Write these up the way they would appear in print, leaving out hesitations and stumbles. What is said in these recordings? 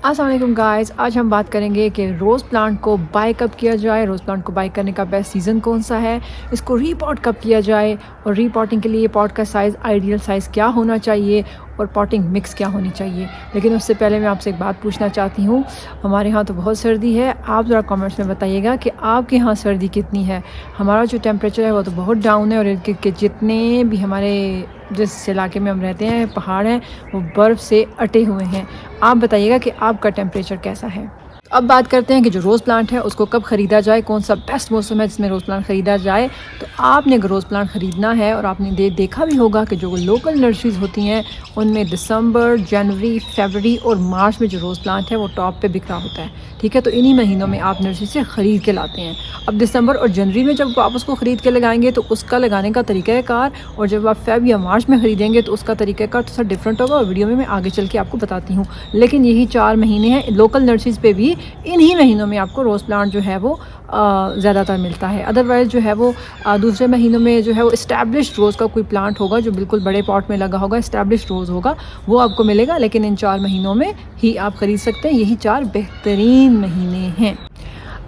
अस्सलाम वालेकुम गाइस, आज हम बात करेंगे कि रोज़ प्लांट को बाय कब किया जाए। रोज़ प्लांट को बाय करने का बेस्ट सीज़न कौन सा है, इसको रीपॉट कब किया जाए और रीपॉटिंग के लिए पॉट का साइज़ आइडियल साइज़ क्या होना चाहिए और पॉटिंग मिक्स क्या होनी चाहिए। लेकिन उससे पहले मैं आपसे एक बात पूछना चाहती हूँ। हमारे यहाँ तो बहुत सर्दी है, आप ज़रा कमेंट्स में बताइएगा कि आपके यहाँ सर्दी कितनी है। हमारा जो टेम्परेचर है वो तो बहुत डाउन है और इनके जितने भी हमारे जिस इलाके में हम रहते हैं पहाड़ हैं वो बर्फ़ से अटे हुए हैं। आप बताइएगा कि आपका टेम्परेचर कैसा है। तो अब बात करते हैं कि जो रोज़ प्लांट है उसको कब ख़रीदा जाए, कौन सा बेस्ट मौसम है जिसमें रोज़ प्लांट ख़रीदा जाए। तो आपने अगर रोज़ प्लांट ख़रीदना है और आपने देखा भी होगा कि जो लोकल नर्सरीज़ होती हैं उनमें दिसंबर, जनवरी, फरवरी और मार्च में जो रोज़ प्लांट है वो टॉप पे बिक रहा होता है, ठीक है। तो इन्हीं महीनों में आप नर्सरी से ख़रीद के लाते हैं। अब दिसंबर और जनवरी में जब आप उसको ख़रीद के लगाएंगे तो उसका लगाने का तरीक़ाकार, और जब आप फेब या मार्च में ख़रीदेंगे तो उसका तरीक़ाकार थोड़ा डिफरेंट होगा और वीडियो में मैं आगे चल के आपको बताती हूँ। लेकिन यही 4 महीने हैं, लोकल नर्सरीज़ पे भी इन्हीं महीनों में आपको रोज़ प्लांट जो है वो ज़्यादातर मिलता है। अदरवाइज़ जो है वो दूसरे महीनों में जो है वो इस्टेब्लिश्ड रोज़ का कोई प्लांट होगा जो बिल्कुल बड़े पॉट में लगा होगा, इस्टेब्लिश्ड रोज़ होगा, वो आपको मिलेगा। लेकिन इन 4 महीनों में ही आप ख़रीद सकते हैं, यही 4 बेहतरीन महीने हैं।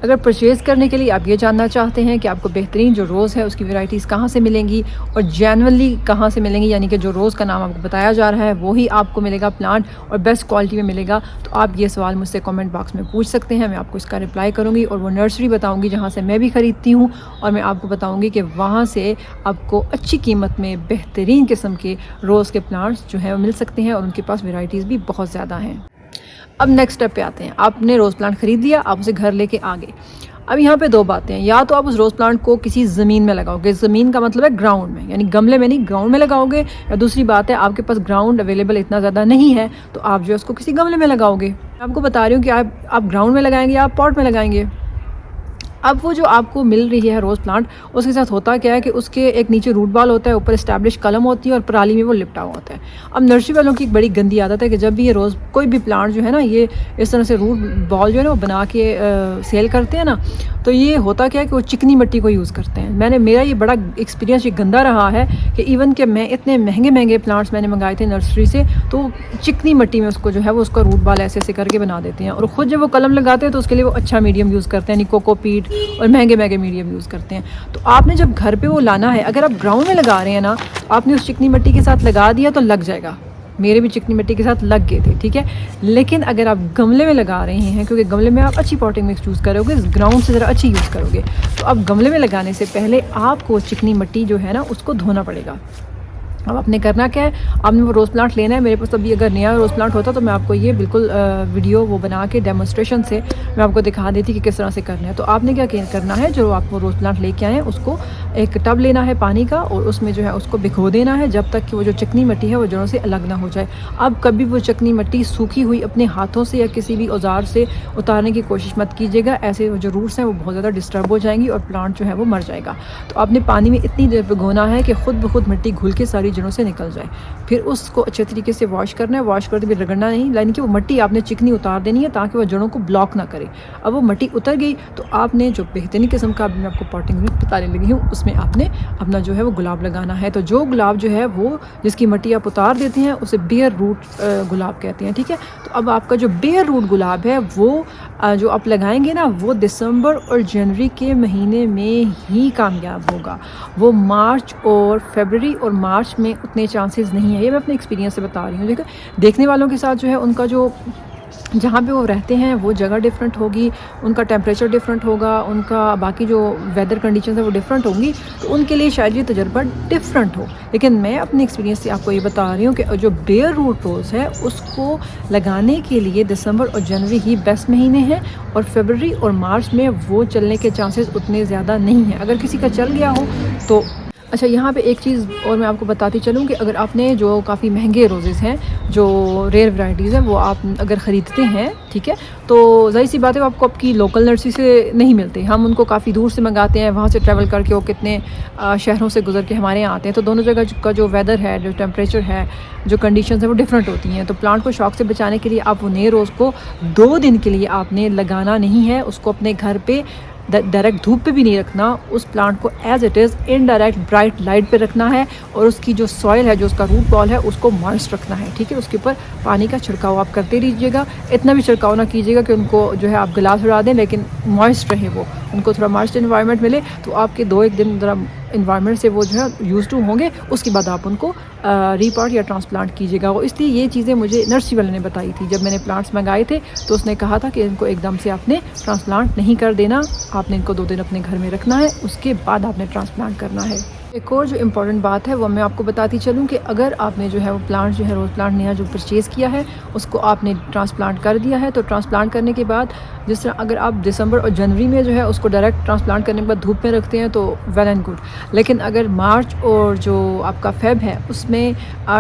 अगर परचेज़ करने के लिए आप ये जानना चाहते हैं कि आपको बेहतरीन जो रोज़ है उसकी वैरायटीज़ कहाँ से मिलेंगी और जेन्युइनली कहाँ से मिलेंगी, यानी कि जो रोज़ का नाम आपको बताया जा रहा है वो ही आपको मिलेगा प्लांट और बेस्ट क्वालिटी में मिलेगा, तो आप ये सवाल मुझसे कमेंट बॉक्स में पूछ सकते हैं। मैं आपको इसका रिप्लाई करूँगी और वो नर्सरी बताऊँगी जहाँ से मैं भी ख़रीदती हूँ, और मैं आपको बताऊँगी कि वहाँ से आपको अच्छी कीमत में बेहतरीन किस्म के रोज़ के प्लांट्स जो है वो मिल सकते हैं और उनके पास वैरायटीज़ भी बहुत ज़्यादा हैं। अब नेक्स्ट स्टेप पे आते हैं। आपने रोज़ प्लांट ख़रीद लिया, आप उसे घर लेके आ गए। अब यहाँ पे 2 बातें हैं, या तो आप उस रोज़ प्लांट को किसी ज़मीन में लगाओगे, ज़मीन का मतलब है ग्राउंड में, यानी गमले में नहीं, ग्राउंड में लगाओगे। या दूसरी बात है आपके पास ग्राउंड अवेलेबल इतना ज़्यादा नहीं है तो आप जो है उसको किसी गमले में लगाओगे। मैं आपको बता रही हूँ कि आप ग्राउंड में लगाएंगे या आप पॉट में लगाएंगे। अब वो जो आपको मिल रही है रोज़ प्लांट, उसके साथ होता क्या है कि उसके एक नीचे रूट बॉल होता है, ऊपर इस्टेब्लिश कलम होती है और पराली में वो लिपटा हुआ होता है। अब नर्सरी वालों की एक बड़ी गंदी आदत है कि जब भी ये रोज़ कोई भी प्लांट जो है ना ये इस तरह से रूट बॉल जो है ना वो बना के सेल करते हैं ना, तो ये होता क्या है कि वो चिकनी मिट्टी को यूज़ करते हैं। मेरा ये बड़ा एक्सपीरियंस ये गंदा रहा है कि इवन कि मैं इतने महंगे प्लांट्स मैंने मंगाए थे नर्सरी से, तो चिकनी मिट्टी में उसको जो है वो उसका रूट बॉल ऐसे ऐसे करके बना देते हैं, और ख़ुद जब वो कलम लगाते हैं तो उसके लिए वो अच्छा मीडियम यूज़ करते हैं, यानी कोकोपीट और महंगे मीडियम यूज़ करते हैं। तो आपने जब घर पे वो लाना है, अगर आप ग्राउंड में लगा रहे हैं ना, आपने उस चिकनी मिट्टी के साथ लगा दिया तो लग जाएगा। मेरे भी चिकनी मिट्टी के साथ लग गए थे, ठीक है। लेकिन अगर आप गमले में लगा रहे हैं, क्योंकि गमले में आप अच्छी पॉटिंग मिक्स यूज़ करोगे, ग्राउंड से ज़रा अच्छी यूज़ करोगे, तो आप गमले में लगाने से पहले आपको चिकनी मिट्टी जो है ना उसको धोना पड़ेगा। अब आपने करना क्या है, आपने वो रोज़ प्लांट लेना है। मेरे पास अभी अगर नया रोज़ प्लांट होता तो मैं आपको ये बिल्कुल वीडियो वो बना के डेमोस्ट्रेशन से मैं आपको दिखा देती कि किस तरह से करना है। तो आपने क्या करना है, जो आप वो रोज़ प्लांट लेके आए हैं उसको एक टब लेना है पानी का, और उसमें जो है उसको भिगो देना है जब तक कि वो जो चिकनी मिट्टी है वो जड़ों से अलग ना हो जाए। अब कभी वो चिकनी मिट्टी सूखी हुई अपने हाथों से या किसी भी औजार से उतारने की कोशिश मत कीजिएगा, ऐसे जो रूट्स हैं वो बहुत ज़्यादा डिस्टर्ब हो जाएंगी और प्लांट जो है वो मर जाएगा। तो आपने पानी में इतनी देर भिगोना है कि खुद ब खुद मिट्टी घुल के सारी जड़ों से निकल जाए। फिर उसको अच्छे तरीके से वॉश करना है, वॉश करते भी रगड़ना नहीं, यानी कि वो मिट्टी आपने चिकनी उतार देनी है ताकि वो जड़ों को ब्लॉक ना करे। अब वो मिट्टी उतर गई तो आपने जो बेहतरीन किस्म का मैं आपको पॉटिंग में बताने लगी हूँ उसमें आपने अपना जो है वो गुलाब लगाना है। तो जो गुलाब जो है वो जिसकी मिट्टी आप उतार देते हैं उसे बेयर रूट गुलाब कहते हैं, ठीक है। तो अब आपका जो बेयर रूट गुलाब है वो जो आप लगाएंगे ना वो दिसंबर और जनवरी के महीने में ही कामयाब होगा। वो मार्च और फरवरी और मार्च में उतने चांसेस नहीं है, ये मैं अपने एक्सपीरियंस से बता रही हूँ। देखने वालों के साथ जो है उनका जो जहाँ पे वो रहते हैं वो जगह डिफरेंट होगी, उनका टेम्परेचर डिफरेंट होगा, उनका बाकी जो वेदर कंडीशन है वो डिफरेंट होंगी, तो उनके लिए शायद ये तजुर्बा डिफरेंट हो। लेकिन मैं अपने एक्सपीरियंस से आपको ये बता रही हूँ कि जो बेयर रूट रोज़ है उसको लगाने के लिए दिसंबर और जनवरी ही बेस्ट महीने हैं, और फरवरी और मार्च में वो चलने के चांसेस उतने ज़्यादा नहीं हैं। अगर किसी का चल गया हो तो अच्छा, यहाँ पे एक चीज़ और मैं आपको बताती चलूँ कि अगर आपने जो काफ़ी महंगे रोज़ेज़ हैं, जो रेयर वैराइटीज़ हैं, वो आप अगर ख़रीदते हैं, ठीक है, तो ज़ाहिर सी बात है वो आपको आपकी लोकल नर्सरी से नहीं मिलते। हम उनको काफ़ी दूर से मंगाते हैं, वहाँ से ट्रैवल करके वो कितने शहरों से गुजर के हमारे यहाँ आते हैं। तो दोनों जगह का जो वेदर है, जो टेम्परेचर है, जो कंडीशंस है वो डिफरेंट होती हैं। तो प्लांट को शॉक से बचाने के लिए आप वो नए रोज़ को 2 दिन के लिए आपने लगाना नहीं है, उसको अपने घर पे डायरेक्ट धूप पे भी नहीं रखना, उस प्लांट को as it is indirect bright light पे रखना है और उसकी जो सॉइल है, जो उसका रूट बॉल है, उसको मॉइस्ट रखना है, ठीक है। उसके ऊपर पानी का छिड़काव आप करते रहिएगा, इतना भी छिड़काव ना कीजिएगा कि उनको जो है आप गिलास उड़ा दें, लेकिन मॉइस्ट रहे, वो उनको थोड़ा मॉइस्ट इन्वायरमेंट मिले। तो आपके 2-1 दिन ज़रा इन्वायरमेंट से वो जो है यूज़ टू होंगे, उसके बाद आप उनको रीपॉट या ट्रांसप्लांट कीजिएगा। और इसलिए ये चीज़ें मुझे नर्सरी वाले ने बताई थी। जब मैंने प्लांट्स मंगाए थे तो उसने कहा था कि इनको एकदम से आपने ट्रांसप्लांट नहीं कर देना, आपने इनको 2 दिन अपने घर में रखना है, उसके बाद आपने ट्रांसप्लांट करना है। एक और जो इम्पॉर्टेंट बात है वो मैं आपको बताती चलूँ कि अगर आपने जो है वो प्लांट जो है रोज़ प्लांट नया जो परचेज़ किया है उसको आपने ट्रांसप्लांट कर दिया है, तो ट्रांसप्लांट करने के बाद जिस तरह अगर आप दिसंबर और जनवरी में जो है उसको डायरेक्ट ट्रांसप्लांट करने के बाद धूप में रखते हैं तो वेल एंड गुड। लेकिन अगर मार्च और जो आपका फेब है उसमें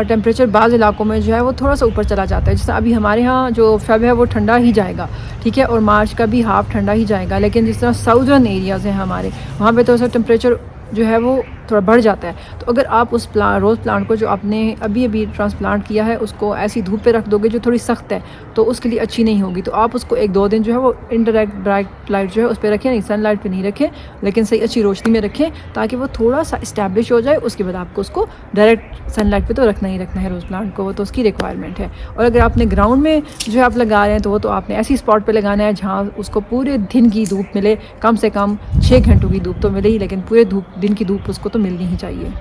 टेम्परेचर बाज़ इलाकों में जो है वो थोड़ा सा ऊपर चला जाता है। जैसे अभी हमारे यहाँ जो फेब है वो ठंडा ही जाएगा, ठीक है, और मार्च का भी हाफ ठंडा ही जाएगा। लेकिन जिस तरह साउदर्न एरियाज़ हैं हमारे, वहाँ पर थोड़ा सा टेम्परेचर जो है वो थोड़ा बढ़ जाता है। तो अगर आप उस रोज़ प्लांट को जो आपने अभी अभी ट्रांसप्लांट किया है उसको ऐसी धूप पे रख दोगे जो थोड़ी सख्त है, तो उसके लिए अच्छी नहीं होगी। तो आप उसको 1-2 दिन जो है वो इनडायरेक्ट ब्राइट लाइट जो है उस पर रखें, नहीं सनलाइट पे नहीं रखें, लेकिन सही अच्छी रोशनी में रखें ताकि वो थोड़ा सा इस्टेब्लिश हो जाए। उसके बाद आपको उसको डायरेक्ट सनलाइट पे तो रखना ही रखना है रोज़ प्लांट को, वो तो उसकी रिक्वायरमेंट है। और अगर आपने ग्राउंड में जो है आप लगा रहे हैं तो वो तो आपने ऐसी स्पॉट पर लगाना है जहाँ उसको पूरे दिन की धूप मिले, कम से कम 6 घंटों की धूप तो मिले ही, लेकिन पूरे दिन की धूप उसको तो मिलनी ही चाहिए।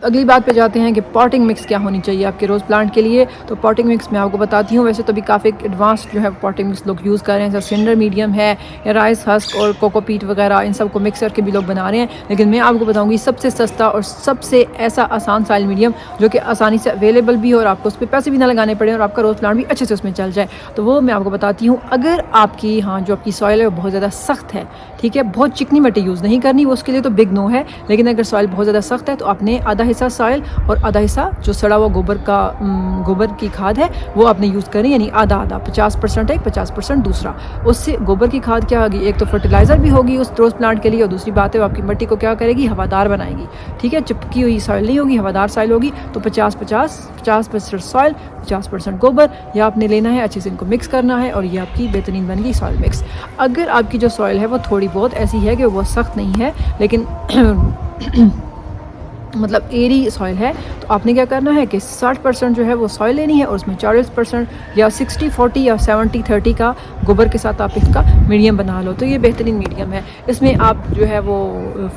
अगली बात पे जाते हैं कि पॉटिंग मिक्स क्या होनी चाहिए आपके रोज़ प्लांट के लिए। तो पॉटिंग मिक्स मैं आपको बताती हूँ। वैसे तो भी काफ़ी एडवांस जो है पॉटिंग मिक्स लोग यूज़ कर रहे हैं, जैसे सिंडर मीडियम है या राइस हस्क और कोकोपीट वगैरह, इन सब को मिक्स करके भी लोग बना रहे हैं। लेकिन मैं आपको बताऊँगी सबसे सस्ता और सबसे ऐसा आसान सॉइल मीडियम जो कि आसानी से अवेलेबल भी हो और आपको उस पर पैसे भी ना लगाने पड़े और आपका रोज़ प्लांट भी अच्छे से उसमें चल जाए, तो वो मैं आपको बताती हूँ। अगर आपकी जो आपकी सॉइल है वो बहुत ज़्यादा सख्त है, ठीक है, बहुत चिकनी मिट्टी यूज़ नहीं करनी, वो उसके लिए तो बिग नो है। लेकिन अगर सॉइल बहुत ज़्यादा सख्त है तो आपने आधा हिस्सा सॉइल और आधा हिस्सा जो सड़ा हुआ गोबर की खाद है वो आपने यूज़ करें, यानी आधा आधा, 50% एक 50% दूसरा। उससे गोबर की खाद क्या होगी, एक तो फर्टिलाइज़र भी होगी उस रोज़ प्लांट के लिए, और दूसरी बात है वो आपकी मिट्टी को क्या करेगी, हवादार बनाएगी, ठीक है। चिपकी हुई सॉइल नहीं होगी, हवादार सॉइल होगी। तो 50% सॉइल 50% गोबर, यह आपने लेना है, अच्छे से इनको मिक्स करना है और ये आपकी बेहतरीन बन गई सॉइल मिक्स। अगर आपकी जो सॉइल है वो थोड़ी बहुत ऐसी है कि वो सख्त नहीं है लेकिन मतलब एरी सॉइल है, तो आपने क्या करना है कि 60% जो है वो सॉइल लेनी है और उसमें 40% या 60-40 या 70-30 का गोबर के साथ आप इसका मीडियम बना लो। तो ये बेहतरीन मीडियम है। इसमें आप जो है वो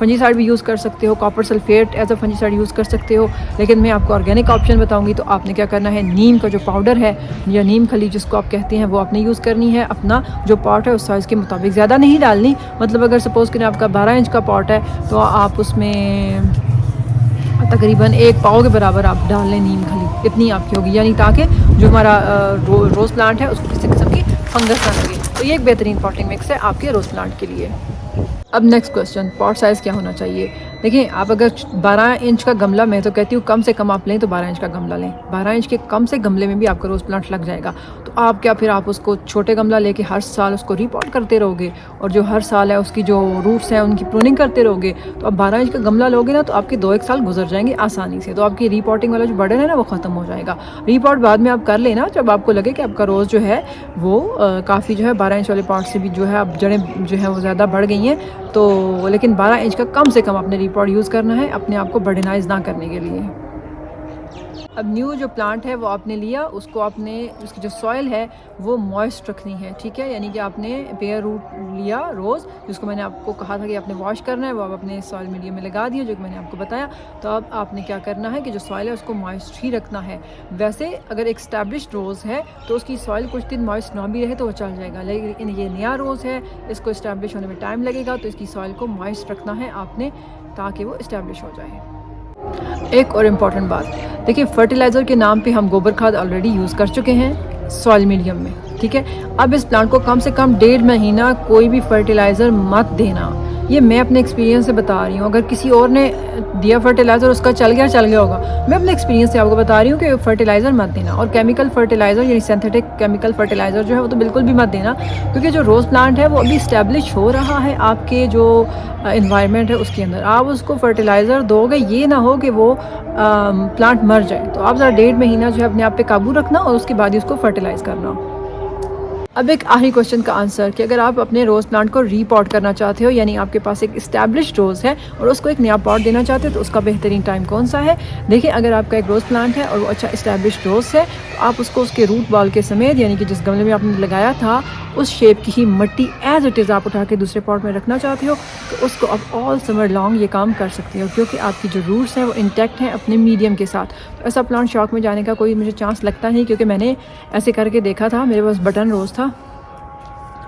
फंजीसाइड भी यूज़ कर सकते हो, copper sulphate as a fungicide use कर सकते हो। लेकिन मैं आपको ऑर्गेनिक ऑप्शन बताऊँगी। तो आपने क्या करना है, नीम का जो पाउडर है या नीम खली जिसको आप कहते हैं वो आपने यूज़ करनी है। अपना जो पॉट है उस साइज़ के मुताबिक, ज़्यादा नहीं डालनी। मतलब अगर सपोज़ करें आपका 12 इंच का पॉट है तो आप उसमें तकरीबन 1 पाव के बराबर आप डाल लें नीम खली, इतनी आपकी होगी, यानी ताकि जो हमारा रोज़ प्लांट है उसको किसी किस्म की फंगस ना लगे। तो ये एक बेहतरीन पॉटिंग मिक्स है आपके रोज़ प्लांट के लिए। अब नेक्स्ट क्वेश्चन, पॉट साइज़ क्या होना चाहिए। देखिए, आप अगर 12 इंच का गमला, मैं तो कहती हूँ कम से कम आप लें तो 12 इंच का गमला लें। 12 इंच के कम से गमले में भी आपका रोज़ प्लांट लग जाएगा। तो आप क्या फिर आप उसको छोटे गमला लेके हर साल उसको रीपॉट करते रहोगे और जो हर साल है उसकी जो रूट्स हैं उनकी प्रूनिंग करते रहोगे। तो आप 12 इंच का गमला लोगे ना तो आपके 2-1 साल गुजर जाएंगे आसानी से। तो आपकी रीपॉटिंग वाला जो बर्डन है ना वो ख़त्म हो जाएगा। रीपॉट बाद में आप कर लेना जब आपको लगे कि आपका रोज़ जो है वो काफ़ी जो है 12 इंच वाले पॉट से भी जो है अब जड़ें जो है वो ज़्यादा बढ़ गई हैं। तो लेकिन 12 इंच का कम से कम आपने रीपॉट यूज़ करना है अपने आप को बर्डनाइज ना करने के लिए। अब न्यू जो प्लांट है वो आपने लिया, उसको आपने उसकी जो सॉइल है वो मॉइस्ट रखनी है, ठीक है। यानी कि आपने बेयर रूट लिया रोज़, जिसको मैंने आपको कहा था कि आपने वॉश करना है, वो आप अपने सॉइल मीडियम में लगा दिया जो कि मैंने आपको बताया। तो अब आपने क्या करना है कि जो सॉइल है उसको मॉइस्ट ही रखना है। वैसे अगर एक स्टैब्लिश्ड रोज़ है तो उसकी सॉइल कुछ दिन मॉइस्ट ना भी रहे तो वो चल जाएगा, लेकिन ये नया रोज़ है, इसको इस्टेब्लिश होने में टाइम लगेगा। तो इसकी सॉइल को मॉइस्ट रखना है आपने ताकि वो इस्टेब्लिश हो जाए। एक और इम्पॉर्टेंट बात, देखिए, फर्टिलाइज़र के नाम पे हम गोबर खाद ऑलरेडी यूज़ कर चुके हैं सॉइल मीडियम में, ठीक है। अब इस प्लांट को कम से कम 1.5 महीना कोई भी फर्टिलाइज़र मत देना। ये मैं अपने एक्सपीरियंस से बता रही हूँ। अगर किसी और ने दिया फर्टिलाइज़र उसका चल गया होगा, मैं अपने एक्सपीरियंस से आपको बता रही हूँ कि फर्टिलाइज़र मत देना। और केमिकल फर्टिलाइज़र यानी सिंथेटिक केमिकल फर्टिलाइज़र जो है वो तो बिल्कुल भी मत देना, क्योंकि जो रोज़ प्लांट है वो अभी इस्टेब्लिश हो रहा है आपके जो इन्वायरमेंट है उसके अंदर। आप उसको फर्टिलाइज़र दोगे, ये ना हो कि वो प्लांट मर जाए। तो आप ज़रा 1.5 महीना जो है अपने आप पे काबू रखना और उसके बाद ही उसको फर्टिलाइज़ करना। अब एक आखिरी क्वेश्चन का आंसर कि अगर आप अपने रोज़ प्लांट को रीपॉट करना चाहते हो, यानी आपके पास एक इस्टेब्लिश्ड रोज़ है और उसको एक नया पॉट देना चाहते हो, तो उसका बेहतरीन टाइम कौन सा है? देखिए, अगर आपका एक रोज़ प्लांट है और वो अच्छा इस्टेब्लिश्ड रोज़ है, तो आप उसको उसके रूट बॉल के समेत, यानी कि जिस गमले में आपने लगाया था उस शेप की ही मिट्टी एज इट इज़ आप उठा के दूसरे पॉट में रखना चाहते हो, तो उसको आप ऑल समर लॉन्ग ये काम कर सकते हो, क्योंकि आपकी जो रूट्स हैं वो इंटैक्ट हैं अपने मीडियम के साथ। तो ऐसा प्लांट शॉक में जाने का कोई मुझे चांस लगता नहीं, क्योंकि मैंने ऐसे करके देखा था। मेरे पास बटन रोज़ था,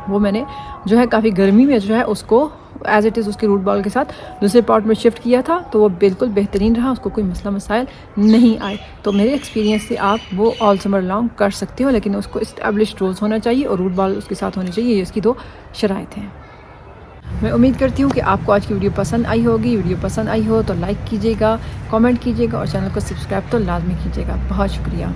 वो मैंने जो है काफ़ी गर्मी में जो है उसको एज़ इट इज़ उसके रूट बॉल के साथ दूसरे पॉट में शिफ्ट किया था, तो वो बिल्कुल बेहतरीन रहा, उसको कोई मसला मसाइल नहीं आए। तो मेरे एक्सपीरियंस से आप वो ऑल समर लॉन्ग कर सकते हो, लेकिन उसको इस्टेब्लिश्ड रोज़ होना चाहिए और रूट बॉल उसके साथ होने चाहिए। ये उसकी 2 शराइत हैं। मैं उम्मीद करती हूँ कि आपको आज की वीडियो पसंद आई होगी। वीडियो पसंद आई हो तो लाइक कीजिएगा, कमेंट कीजिएगा और चैनल को सब्सक्राइब तो लाजमी कीजिएगा। बहुत शुक्रिया।